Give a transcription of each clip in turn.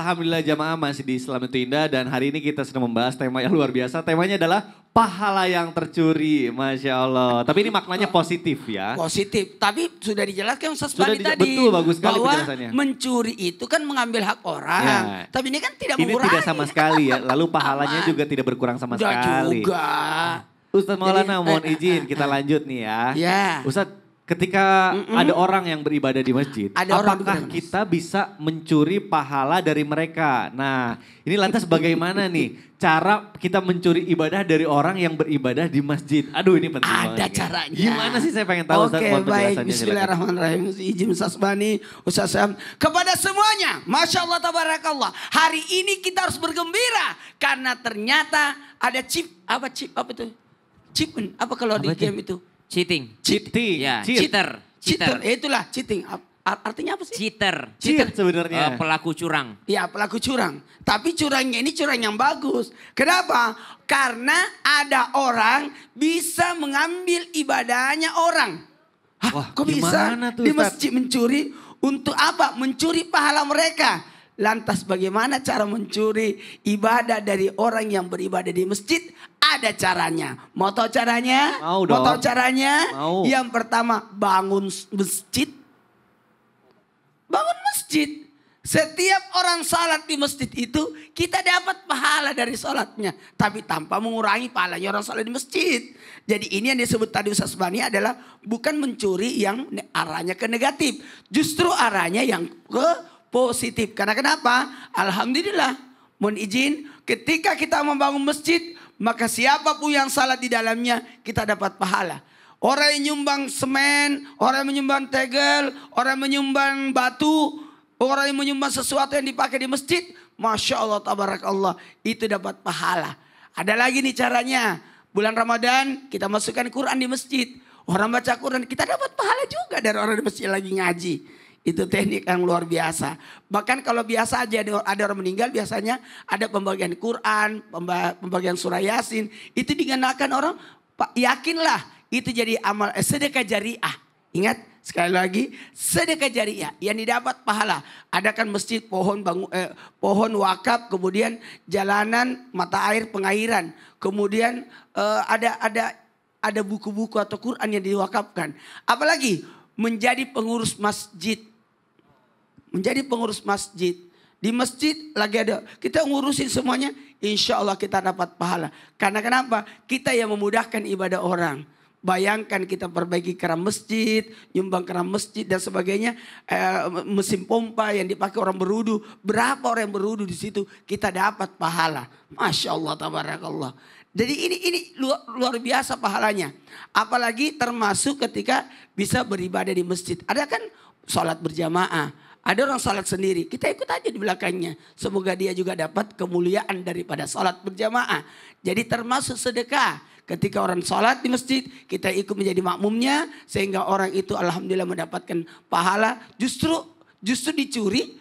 alhamdulillah jamaah masih di Islam itu Indah dan hari ini kita sedang membahas tema yang luar biasa. Temanya adalah pahala yang tercuri, Masya Allah. Tapi ini maknanya positif ya. Positif, tapi sudah dijelaskan Ustaz Bani tadi. Betul, bagus sekali bahwa penjelasannya. mencuri itu kan mengambil hak orang. Ya. Tapi ini kan tidak Ini mengurangi. tidak sama sekali ya, lalu pahalanya juga tidak berkurang sama Udah sekali. juga. Ustadz Maulana mohon izin kita lanjut nih ya. Ya. Ustadz ketika ada orang yang beribadah di masjid, apakah orang kita bisa mencuri pahala dari mereka? Nah ini lantas bagaimana nih cara kita mencuri ibadah dari orang yang beribadah di masjid? Aduh ini penting banget. Ada caranya. Gimana sih saya pengen tahu Ustadz? Oke baik, bismillahirrahmanirrahim. Izin Ustaz Bani, Ustaz Sam. Kepada semuanya, Masya Allah tabarakallah. Hari ini kita harus bergembira. Karena ternyata ada chip apa itu? Chip apa kalau di game itu? Cheating. Cheating. Ya, Cheat. cheater. Itulah cheating. Artinya apa sih? Cheater. Cheat sebenarnya. Pelaku curang. Ya pelaku curang. Tapi curangnya ini curang yang bagus. Kenapa? Karena ada orang bisa mengambil ibadahnya orang. Hah, Wah, kok bisa gimana tuh, di Ustaz? masjid mencuri? Untuk apa? Mencuri pahala mereka. Lantas bagaimana cara mencuri ibadah dari orang yang beribadah di masjid? Ada caranya. Mau tahu caranya? Mau dong. tahu caranya? Mau. Yang pertama bangun masjid. Bangun masjid. Setiap orang salat di masjid itu kita dapat pahala dari salatnya. Tapi tanpa mengurangi pahalanya orang salat di masjid. Jadi ini yang disebut tadi Ustaz Bani adalah bukan mencuri yang arahnya ke negatif. Justru arahnya yang ke positif. Karena kenapa? Alhamdulillah. Mohon izin ketika kita membangun masjid maka siapapun yang salat di dalamnya kita dapat pahala. Orang yang menyumbang semen, orang yang menyumbang tegel, orang yang menyumbang batu, orang yang menyumbang sesuatu yang dipakai di masjid, Masya Allah, tabarakallah, itu dapat pahala. Ada lagi nih caranya, bulan Ramadan kita masukkan Quran di masjid. Orang baca Quran, kita dapat pahala juga dari orang di masjid lagi ngaji. Itu teknik yang luar biasa. Bahkan kalau biasa aja ada orang meninggal biasanya ada pembagian Quran, pembagian surah Yasin. Itu digunakan orang, yakinlah itu jadi amal sedekah jariah. Ingat sekali lagi sedekah jariah yang didapat pahala. Adakan masjid, pohon wakaf, kemudian jalanan, mata air, pengairan. Kemudian ada buku-buku atau Quran yang diwakafkan. Apalagi menjadi pengurus masjid. Menjadi pengurus masjid. Di masjid lagi ada, kita ngurusin semuanya, insya Allah kita dapat pahala. Karena kenapa? Kita yang memudahkan ibadah orang. Bayangkan kita perbaiki keran masjid, nyumbang keran masjid dan sebagainya. Mesin pompa yang dipakai orang berudu. Berapa orang yang berudu di situ, kita dapat pahala. Masya Allah, tabarakallah. Jadi ini luar biasa pahalanya. Apalagi termasuk ketika bisa beribadah di masjid. Ada kan sholat berjamaah. Ada orang sholat sendiri. Kita ikut aja di belakangnya. Semoga dia juga dapat kemuliaan daripada sholat berjamaah. Jadi termasuk sedekah. Ketika orang sholat di masjid, kita ikut menjadi makmumnya. Sehingga orang itu alhamdulillah mendapatkan pahala. Justru dicuri,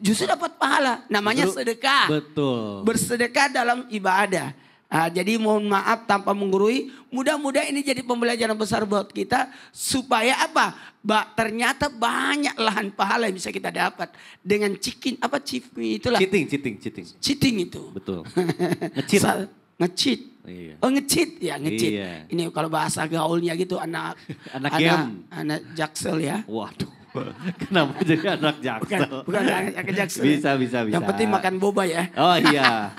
justru dapat pahala. Namanya sedekah. Betul. Bersedekah dalam ibadah. Jadi mohon maaf tanpa menggurui. Mudah-mudahan ini jadi pembelajaran besar buat kita. Supaya apa? Ternyata banyak lahan pahala yang bisa kita dapat. Dengan itulah. Cheating itu. Betul. Nge-cheat. Nge-cheat. Iya. Oh nge-cheat ya nge-cheat. Iya. Ini kalau bahasa gaulnya gitu anak jaksel ya. Waduh. Kenapa jadi anak jaksel? Bukan anak jaksel. Bisa. Yang penting makan boba ya. Oh iya.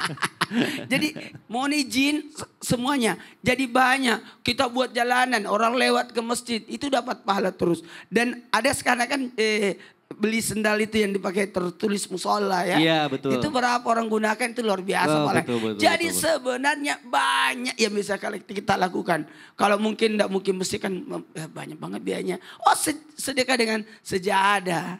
Jadi mohon izin semuanya. Jadi banyak kita buat jalanan. Orang lewat ke masjid itu dapat pahala terus. Dan ada sekarang kan beli sendal itu yang dipakai tertulis musola ya. Iya betul. Itu berapa orang gunakan itu luar biasa. Betul, Jadi betul. Sebenarnya banyak yang bisa kita lakukan. Kalau mungkin tidak mungkin mesti kan banyak banget biayanya. Oh sedekah dengan sejadah.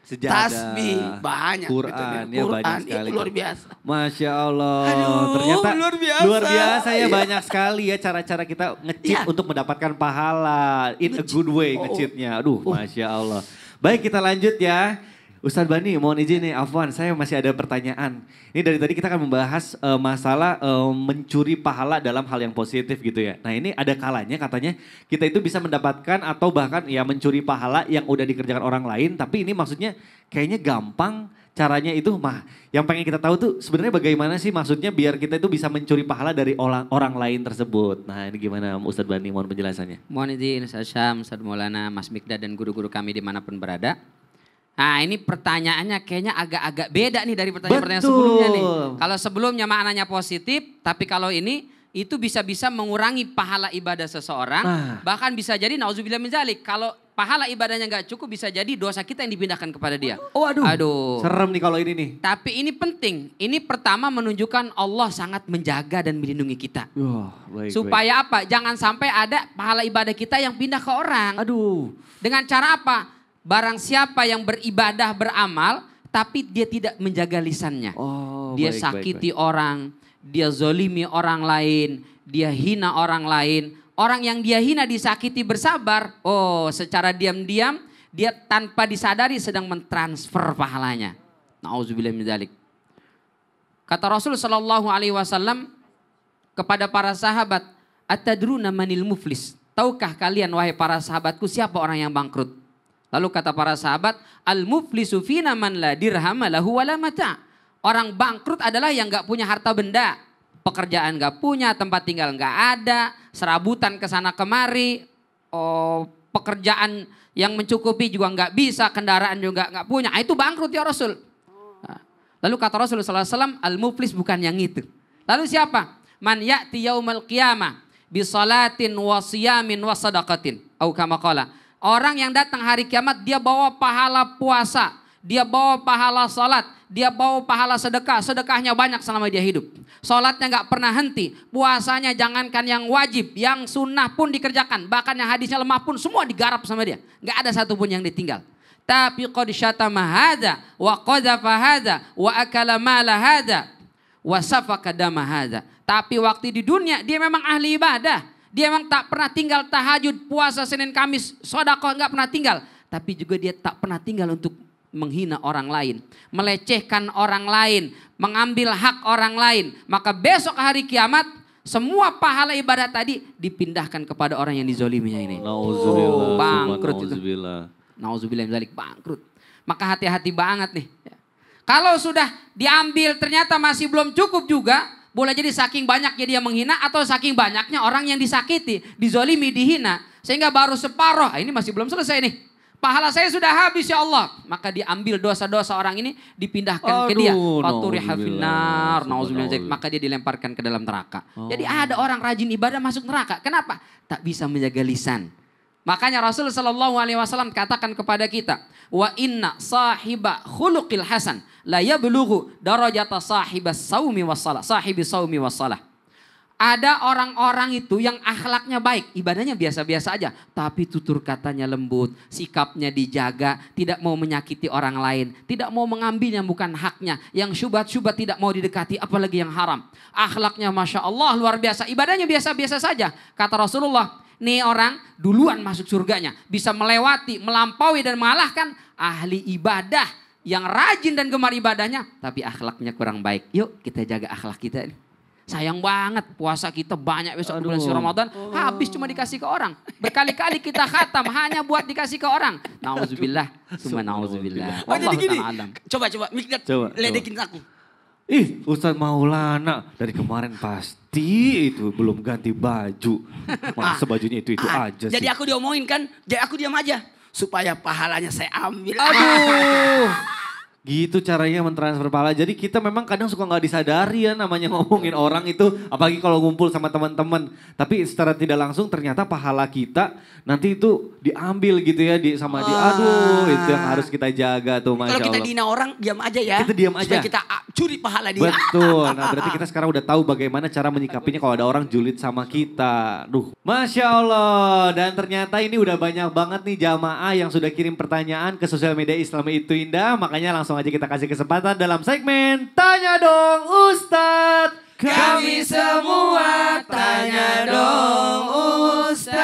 Tasbih banyak. Quran gitu, ya banyak sekali. Itu luar biasa. Masya Allah. Aduh, ternyata luar biasa. Ya banyak sekali ya cara-cara kita nge-cheat untuk mendapatkan pahala. In a good way nge-cheatnya. Aduh Masya Allah. Baik kita lanjut ya. Ustadz Bani mohon izin nih Afwan, saya masih ada pertanyaan. Ini dari tadi kita akan membahas masalah mencuri pahala dalam hal yang positif gitu ya. Nah ini ada kalanya katanya kita itu bisa mendapatkan atau bahkan ya mencuri pahala yang udah dikerjakan orang lain. Tapi ini maksudnya kayaknya gampang caranya itu yang pengen kita tahu tuh sebenarnya bagaimana sih maksudnya biar kita itu bisa mencuri pahala dari orang lain tersebut. Nah ini gimana Ustadz Bani mohon penjelasannya. Mohon izin Ustadz Syam, Ustadz Maulana, Mas Mikdad dan guru-guru kami dimanapun berada. Nah ini pertanyaannya kayaknya agak-agak beda nih dari pertanyaan-pertanyaan sebelumnya nih. Kalau sebelumnya maknanya positif, tapi kalau ini itu bisa-bisa mengurangi pahala ibadah seseorang. Bahkan bisa jadi na'udzubillah min dzalik. Kalau pahala ibadahnya nggak cukup bisa jadi dosa kita yang dipindahkan kepada dia. Aduh. Serem nih kalau ini nih. Tapi ini penting. Ini pertama menunjukkan Allah sangat menjaga dan melindungi kita. Supaya apa? Jangan sampai ada pahala ibadah kita yang pindah ke orang. Aduh. Dengan cara apa? Barang siapa yang beribadah beramal tapi dia tidak menjaga lisannya. Dia sakiti orang, dia zolimi orang lain, dia hina orang lain. Orang yang dia hina disakiti bersabar, secara diam-diam dia tanpa disadari sedang mentransfer pahalanya. Nauzubillah min dzalik. Kata Rasul sallallahu alaihi wasallam kepada para sahabat, "Atadruna manil muflis?" Tahukah kalian wahai para sahabatku siapa orang yang bangkrut? Lalu kata para sahabat, "Al-muflisu fina man la dirhama lahu wala mata." Orang bangkrut adalah yang enggak punya harta benda. Pekerjaan enggak punya, tempat tinggal enggak ada, serabutan ke sana kemari, pekerjaan yang mencukupi juga enggak bisa, kendaraan juga enggak punya. Itu bangkrut ya Rasul. Lalu kata Rasulullah SAW, al-muflis bukan yang itu. Lalu siapa? Man ya'ti yaumal qiyamah bisalatin wa siyamin wa sadaqatin. Au kama qala. Orang yang datang hari kiamat dia bawa pahala puasa, dia bawa pahala salat, dia bawa pahala sedekah. Sedekahnya banyak selama dia hidup. Salatnya nggak pernah henti. Puasanya jangankan yang wajib, yang sunnah pun dikerjakan. Bahkan yang hadisnya lemah pun semua digarap sama dia. Nggak ada satupun yang ditinggal. Tapi qad syatama hadza wa qadhafa hadza wa akala mala hadza wa safaka dama hadza. Tapi waktu di dunia dia memang ahli ibadah. Dia memang tak pernah tinggal tahajud, puasa Senin Kamis, sedekah nggak pernah tinggal. Tapi juga dia tak pernah tinggal untuk menghina orang lain, melecehkan orang lain, mengambil hak orang lain. Maka besok hari kiamat semua pahala ibadah tadi dipindahkan kepada orang yang dizoliminya ini. Nauzubillah. Bangkrut itu. Nauzubillah dzalik, bangkrut. Maka hati-hati banget nih. Kalau sudah diambil ternyata masih belum cukup juga. Boleh jadi saking banyaknya dia menghina atau saking banyaknya orang yang disakiti, dizolimi, dihina. Sehingga baru separuh, ini masih belum selesai nih. Pahala saya sudah habis ya Allah. Maka diambil dosa-dosa orang ini dipindahkan ke dia. Faturiha finnar. Maka dia dilemparkan ke dalam neraka. Jadi ada orang rajin ibadah masuk neraka. Kenapa? Tak bisa menjaga lisan. Makanya Rasul sallallahu alaihi wasallam katakan kepada kita, wa inna sahiba khuluqil hasan la yablughu darajata sahibas saumi wassalah, sahibi saumi wassalah. Ada orang-orang itu yang akhlaknya baik, ibadahnya biasa-biasa aja, tapi tutur katanya lembut, sikapnya dijaga, tidak mau menyakiti orang lain, tidak mau mengambil yang bukan haknya, yang syubhat-syubhat tidak mau didekati, apalagi yang haram. Akhlaknya Masya Allah luar biasa, ibadahnya biasa-biasa saja. Kata Rasulullah, nih orang duluan masuk surganya, bisa melewati, melampaui dan mengalahkan ahli ibadah yang rajin dan gemar ibadahnya, tapi akhlaknya kurang baik. Yuk kita jaga akhlak kita ini. Sayang banget puasa kita banyak besok bulan suci Ramadan, habis cuma dikasih ke orang. Berkali-kali kita khatam hanya buat dikasih ke orang. Nauzubillah, summa nauzubillah. Jadi gini, coba Mikdad ledekin aku. Ustadz Maulana dari kemarin pasti itu belum ganti baju. Masa bajunya itu aja sih. Jadi aku diomongin kan, jadi aku diam aja. Supaya pahalanya saya ambil. Aduh. Gitu caranya mentransfer pahala. Jadi kita memang kadang suka nggak disadari ya namanya ngomongin orang itu. Apalagi kalau ngumpul sama teman-teman. Tapi secara tidak langsung ternyata pahala kita nanti itu diambil gitu ya sama dia. Aduh itu yang harus kita jaga tuh Masya Allah. Kalau kita dihina orang diam aja ya. Kita diam aja. Supaya kita curi pahala dia. Betul. Nah berarti kita sekarang udah tahu bagaimana cara menyikapinya kalau ada orang julid sama kita. Duh Masya Allah. Dan ternyata ini udah banyak banget nih jamaah yang sudah kirim pertanyaan ke sosial media Islam Itu Indah. Makanya langsung aja kita kasih kesempatan dalam segmen Tanya Dong Ustadz. Kami semua tanya dong Ustadz.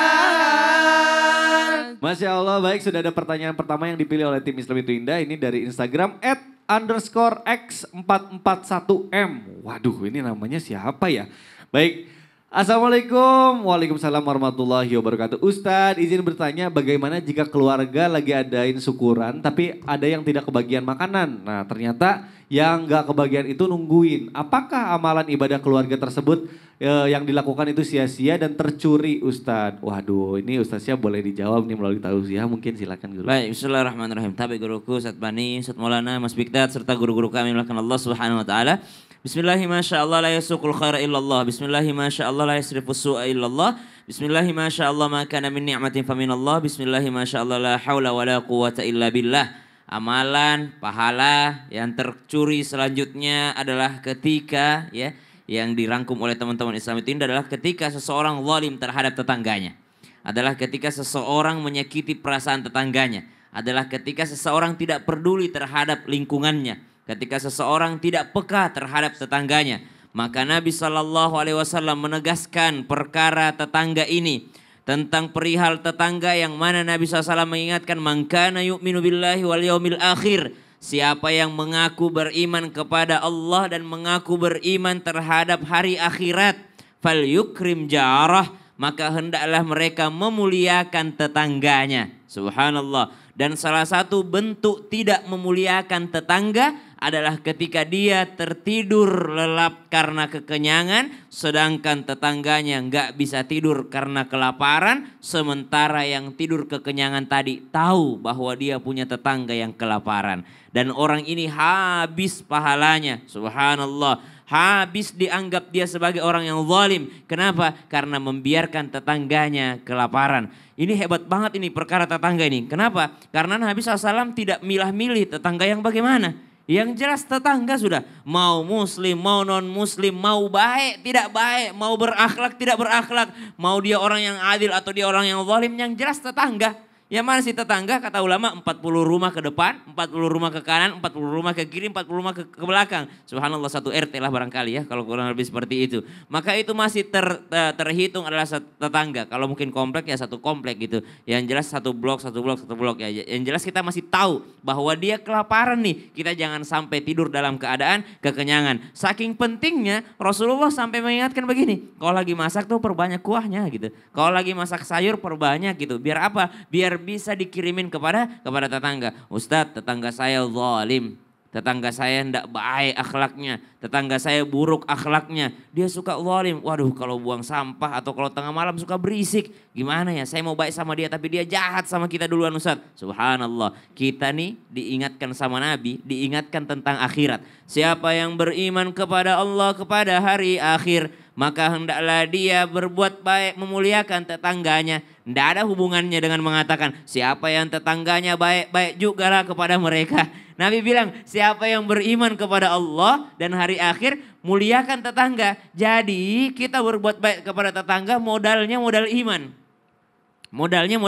Masya Allah, baik sudah ada pertanyaan pertama yang dipilih oleh tim Islam Itu Indah. Ini dari Instagram @_x441m. Waduh ini namanya siapa ya? Baik, Assalamualaikum, waalaikumsalam warahmatullahi wabarakatuh. Ustadz izin bertanya bagaimana jika keluarga lagi adain syukuran tapi ada yang tidak kebagian makanan. Nah ternyata yang gak kebagian itu nungguin. Apakah amalan ibadah keluarga tersebut yang dilakukan itu sia-sia dan tercuri Ustadz? Waduh ini Ustadznya boleh dijawab nih melalui tausiah mungkin silakan guru. Baik, bismillahirrahmanirrahim. Tapi guruku, Ustadz Bani, Ustadz Maulana, Mas Bikdat, serta guru-guru kami melakukan Allah subhanahu wa ta'ala. Bismillahi masyaallah la yasuqul khaira illallah. Bismillahi masyaallah la yasrifus su'a illallah. Bismillahi masyaallah ma kana min ni'matin faminallah. Bismillahi masyaallah la haula wa la quwata illa billah. Amalan, pahala yang tercuri selanjutnya adalah ketika ya yang dirangkum oleh teman-teman Islam itu adalah ketika seseorang zalim terhadap tetangganya. Adalah ketika seseorang menyakiti perasaan tetangganya. Adalah ketika seseorang tidak peduli terhadap lingkungannya. Ketika seseorang tidak peka terhadap tetangganya, maka Nabi SAW menegaskan perkara tetangga ini tentang perihal tetangga yang mana Nabi SAW mengingatkan man kana yu'minu billahi wal yaumil akhir. Siapa yang mengaku beriman kepada Allah dan mengaku beriman terhadap hari akhirat, fal yukrim jarah, maka hendaklah mereka memuliakan tetangganya. Subhanallah. Dan salah satu bentuk tidak memuliakan tetangga adalah ketika dia tertidur lelap karena kekenyangan, sedangkan tetangganya nggak bisa tidur karena kelaparan, sementara yang tidur kekenyangan tadi tahu bahwa dia punya tetangga yang kelaparan. Dan orang ini habis pahalanya, subhanallah. Habis dianggap dia sebagai orang yang zalim. Kenapa? Karena membiarkan tetangganya kelaparan. Ini hebat banget ini perkara tetangga ini. Kenapa? Karena Nabi SAW tidak milah-milih tetangga yang bagaimana. Yang jelas tetangga sudah. Mau muslim, mau non muslim, mau baik, tidak baik. Mau berakhlak, tidak berakhlak. Mau dia orang yang adil atau dia orang yang zalim. Yang jelas tetangga. Yang mana sih tetangga? Kata ulama 40 rumah ke depan, 40 rumah ke kanan, 40 rumah ke kiri, 40 rumah ke belakang. Subhanallah satu RT lah barangkali ya kalau kurang lebih seperti itu. Maka itu masih terhitung adalah tetangga. Kalau mungkin komplek ya satu komplek gitu. Yang jelas satu blok ya. Yang jelas kita masih tahu bahwa dia kelaparan nih. Kita jangan sampai tidur dalam keadaan kekenyangan. Saking pentingnya Rasulullah sampai mengingatkan begini. Kalau lagi masak tuh perbanyak kuahnya gitu. Kalau lagi masak sayur perbanyak gitu. Biar apa? Biar bisa dikirimin kepada tetangga. Ustadz, tetangga saya zalim. Tetangga saya tidak baik akhlaknya. Tetangga saya buruk akhlaknya. Dia suka zalim. Waduh, kalau buang sampah atau kalau tengah malam suka berisik. Gimana ya? Saya mau baik sama dia tapi dia jahat sama kita duluan Ustadz. Subhanallah. Kita nih diingatkan sama Nabi, diingatkan tentang akhirat. Siapa yang beriman kepada Allah, kepada hari akhir, maka hendaklah dia berbuat baik, memuliakan tetangganya. Tidak ada hubungannya dengan mengatakan siapa yang tetangganya baik-baik juga lah kepada mereka. Nabi bilang siapa yang beriman kepada Allah dan hari akhir muliakan tetangga. Jadi kita berbuat baik kepada tetangga modalnya modal iman. Modalnya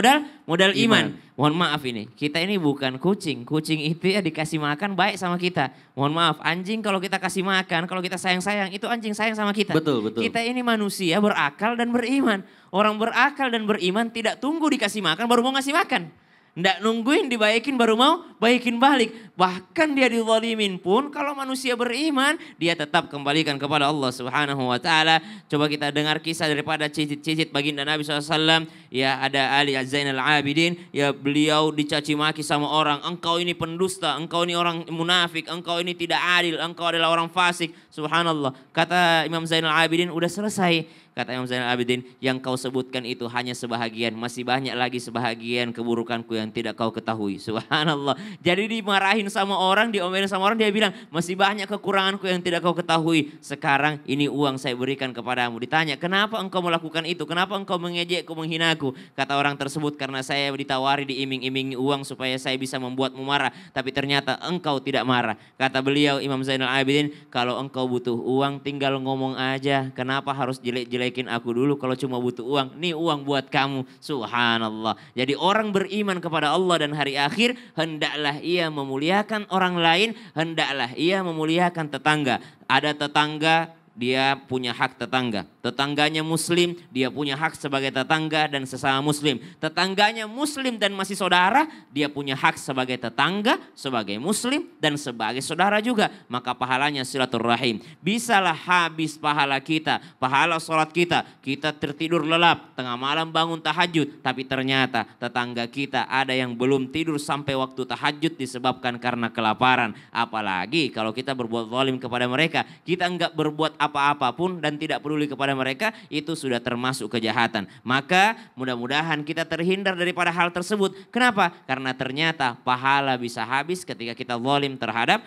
modal iman. Mohon maaf ini, kita ini bukan kucing. Kucing itu ya dikasih makan baik sama kita. Mohon maaf, anjing kalau kita kasih makan, kalau kita sayang-sayang, itu anjing sayang sama kita. Betul. Kita ini manusia berakal dan beriman. Orang berakal dan beriman tidak tunggu dikasih makan baru mau ngasih makan. Nggak nungguin dibaikin baru mau baikin balik. Bahkan dia dizalimin pun kalau manusia beriman dia tetap kembalikan kepada Allah Subhanahu wa taala. Coba kita dengar kisah daripada cicit-cicit baginda Nabi SAW. Ya ada Ali Zainal Abidin. Ya beliau dicaci maki sama orang. Engkau ini pendusta, engkau ini orang munafik, engkau ini tidak adil, engkau adalah orang fasik. Subhanallah. Kata Imam Zainal Abidin udah selesai. Kata Imam Zainal Abidin, yang kau sebutkan itu hanya sebahagian. Masih banyak lagi sebahagian keburukanku yang tidak kau ketahui. Subhanallah. Jadi dimarahin sama orang, diomelin sama orang, dia bilang, masih banyak kekuranganku yang tidak kau ketahui. Sekarang ini uang saya berikan kepadamu. Ditanya, kenapa engkau melakukan itu? Kenapa engkau mengejekku, menghinaku? Kata orang tersebut, karena saya ditawari, diiming-imingi uang supaya saya bisa membuatmu marah. Tapi ternyata engkau tidak marah. Kata beliau, Imam Zainal Abidin, kalau engkau butuh uang tinggal ngomong aja. Kenapa harus jelekin aku dulu kalau cuma butuh uang. Nih uang buat kamu. Subhanallah. Jadi orang beriman kepada Allah dan hari akhir, hendaklah ia memuliakan orang lain, hendaklah ia memuliakan tetangga. Ada tetangga dia punya hak tetangga. Tetangganya muslim, dia punya hak sebagai tetangga dan sesama muslim. Tetangganya muslim dan masih saudara, dia punya hak sebagai tetangga, sebagai muslim dan sebagai saudara juga. Maka pahalanya silaturahim. Bisalah habis pahala kita, pahala sholat kita. Kita tertidur lelap, tengah malam bangun tahajud. Tapi ternyata tetangga kita ada yang belum tidur sampai waktu tahajud disebabkan karena kelaparan. Apalagi kalau kita berbuat zalim kepada mereka, kita enggak berbuat apa-apa pun dan tidak peduli kepada mereka, itu sudah termasuk kejahatan. Maka mudah-mudahan kita terhindar daripada hal tersebut. Kenapa? Karena ternyata pahala bisa habis ketika kita zalim terhadap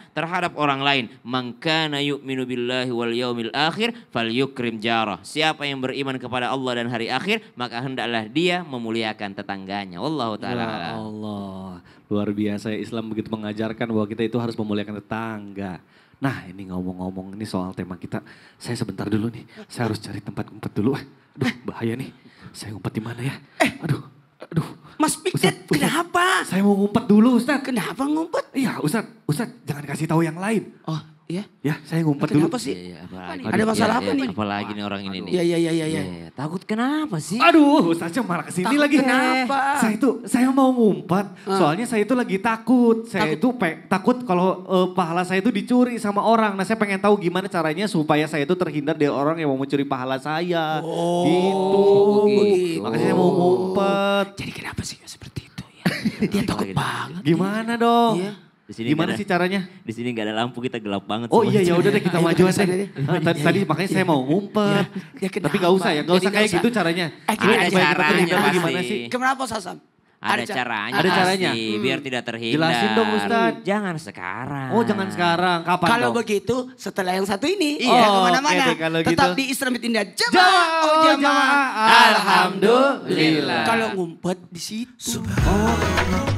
orang lain. Man kana yu'minu billahi wal yaumil akhir falyukrim jarah. Siapa yang beriman kepada Allah dan hari akhir, maka hendaklah dia memuliakan tetangganya. Wallahu taala. Ya Allah, luar biasa ya, Islam begitu mengajarkan bahwa kita itu harus memuliakan tetangga. Nah ini ngomong-ngomong ini soal tema kita, saya sebentar dulu nih, saya harus cari tempat ngumpet dulu. Aduh bahaya nih, saya ngumpet di mana ya? Aduh. Mas Piktet, kenapa? Saya mau ngumpet dulu Ustaz. Kenapa ngumpet? Iya Ustaz jangan kasih tahu yang lain. Oh iya? Ya saya ngumpet dulu. Kenapa sih? Apalagi. Ada masalah apa nih? Apalagi nih orang ini nih. Iya. Takut kenapa sih? Aduh Ustaznya malah kesini Takut lagi. kenapa? Saya mau ngumpet. Soalnya saya itu lagi takut. Saya itu takut kalau pahala saya itu dicuri sama orang. Nah saya pengen tahu gimana caranya supaya saya itu terhindar dari orang yang mau mencuri pahala saya. Gitu. Makanya saya mau ngumpet. Jadi kenapa sih seperti itu ya? Dia takut banget. Gimana dong? Iya. Di sini Gimana sih caranya? Di sini nggak ada lampu, kita gelap banget. Oh iya ya udah deh kita Ayo, maju kita aja. kesana deh. Tadi makanya saya mau ngumpet. Ya, Tapi gak usah ya, gak usah kayak gitu caranya. Ada Supaya kita caranya terhindar pasti. gimana sih? Kenapa Sasam? Ada caranya. Ada pasti, caranya? biar tidak terhindar. Jelasin dong Ustaz. Jangan sekarang. Oh jangan sekarang, kapan Kalau dong? begitu setelah yang satu ini, Iya. jangan kemana-mana. Oke deh, kalau Tetap gitu. di Islam Indah Jamaah, Jamaah. jamaah. Alhamdulillah. Kalau ngumpet di situ. Oh.